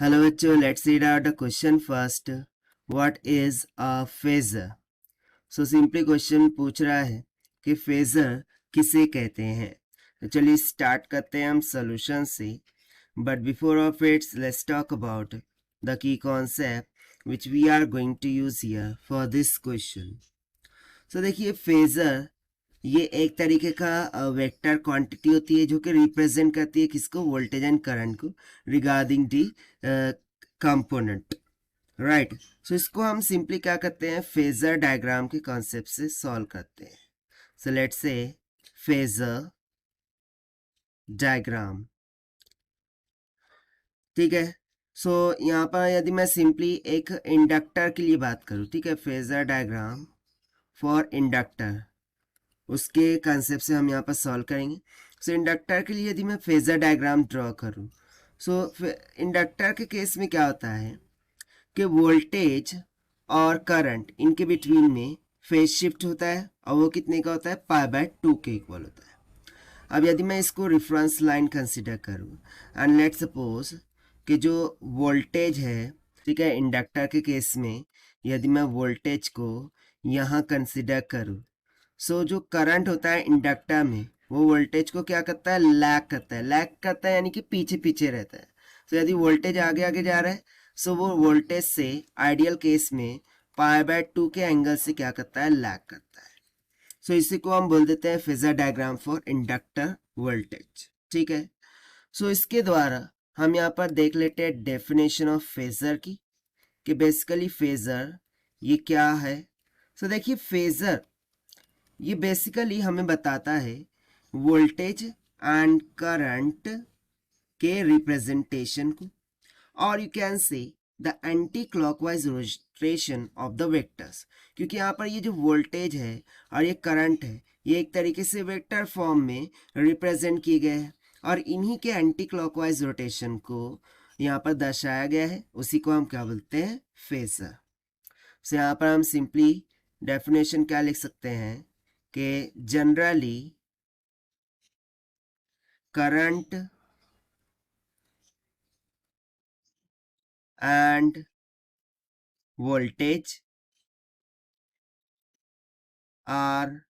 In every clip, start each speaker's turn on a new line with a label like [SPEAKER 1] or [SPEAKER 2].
[SPEAKER 1] Hello बच्चों, let's read out the question first. What is a phasor? So simply question पूछ रहा है कि फेजर किसे कहते हैं. तो चलिए स्टार्ट करते हैं हम सॉल्यूशन से. But before of its let's talk about the key concept which we are going to use here for this question. So देखिए, फेजर ये एक तरीके का वेक्टर क्वांटिटी होती है जो कि रिप्रेजेंट करती है किसको? वोल्टेज एंड करंट को रिगार्डिंग दी कंपोनेंट. राइट. सो इसको हम सिंपली क्या करते हैं? फेजर डायग्राम के कॉन्सेप्ट से सॉल्व करते हैं. So let's say phasor diagram. ठीक है. सो यहाँ पर यदि मैं सिंपली एक इंडक्टर के लिए बात करूँ, ठीक है, फेजर डायग्राम फॉर इंडक्टर, उसके कंसेप्ट से हम यहाँ पर सॉल्व करेंगे. सो इंडक्टर के लिए यदि मैं फेजर डायग्राम ड्रॉ करूँ, सो इंडक्टर के केस में क्या होता है कि वोल्टेज और करंट इनके बिटवीन में फेज शिफ्ट होता है और वो कितने का होता है? π/2 के इक्वल होता है. अब यदि मैं इसको रेफरेंस लाइन कंसिडर करूँ एंड लेट सपोज कि जो वोल्टेज है, ठीक है, इंडक्टर के केस में यदि मैं वोल्टेज को यहाँ कंसिडर करूँ, सो जो करंट होता है इंडक्टर में वो वोल्टेज को क्या करता है? लैग करता है. लैग करता है यानी कि पीछे पीछे रहता है. तो यदि वोल्टेज आगे आगे जा रहा है, सो वो वोल्टेज से आइडियल केस में π/2 के एंगल से क्या करता है? लैग करता है. सो इसी को हम बोल देते हैं phasor diagram for inductor voltage. ठीक है. सो इसके द्वारा हम यहाँ पर देख लेते हैं डेफिनेशन ऑफ फेजर की, कि बेसिकली फेजर ये क्या है. सो देखिए, फेजर ये बेसिकली हमें बताता है वोल्टेज एंड करंट के रिप्रेजेंटेशन को, और you can say the anti clockwise rotation of the vectors. क्योंकि यहाँ पर ये जो वोल्टेज है और ये करंट है, ये एक तरीके से वेक्टर फॉर्म में रिप्रेजेंट किए गए हैं और इन्हीं के एंटी क्लॉकवाइज रोटेशन को यहाँ पर दर्शाया गया है. उसी को हम क्या बोलते हैं? फेजर. सो यहाँ पर हम सिंपली डेफिनेशन क्या लिख सकते हैं कि generally current and voltage are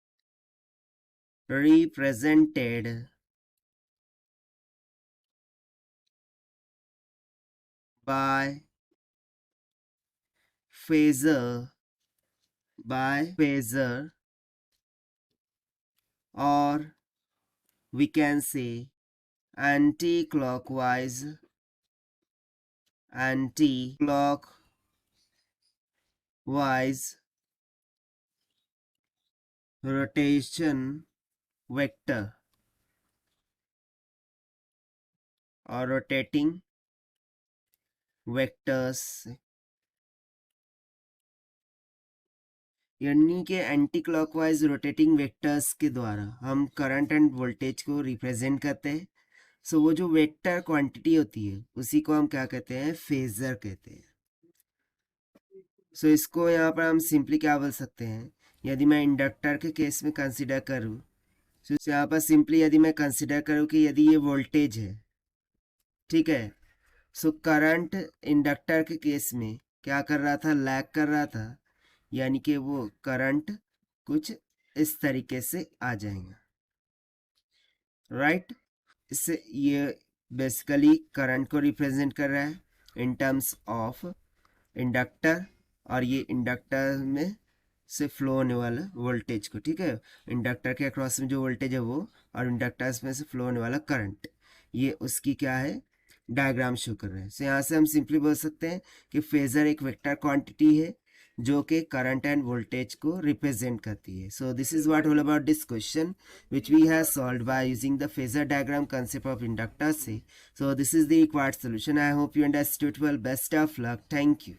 [SPEAKER 1] represented by phasor or we can say anti-clockwise rotation vector और rotating vectors, यानी कि एंटी क्लॉकवाइज रोटेटिंग वेक्टर्स के द्वारा हम करंट एंड वोल्टेज को रिप्रेजेंट करते हैं. सो वो जो वेक्टर क्वांटिटी होती है उसी को हम क्या कहते हैं? फेजर कहते हैं. सो इसको यहाँ पर हम सिंपली क्या बोल सकते हैं? यदि मैं इंडक्टर के केस में कंसिडर करूँ, तो यहाँ पर सिंपली यदि मैं कंसिडर करूँ कि यदि ये वोल्टेज है, ठीक है, सो करंट इंडक्टर के केस में क्या कर रहा था? लैग कर रहा था. यानी कि वो करंट कुछ इस तरीके से आ जाएगा. राइट. इससे ये बेसिकली करंट को रिप्रेजेंट कर रहा है इन टर्म्स ऑफ इंडक्टर, और ये इंडक्टर में से फ्लो होने वाला वोल्टेज को. ठीक है, इंडक्टर के अक्रॉस में जो वोल्टेज है वो, और इंडक्टर्स में से फ्लो होने वाला करंट, ये उसकी क्या है? डायग्राम शो कर रहे हैं. सो यहाँ से हम सिंपली बोल सकते हैं कि फेजर एक वेक्टर क्वांटिटी है जो कि करंट एंड वोल्टेज को रिप्रेजेंट करती है. So this is what all about this question which we have solved by using the phasor diagram concept of inductors. So this is the required solution. I hope you understood well. Best of luck. Thank you.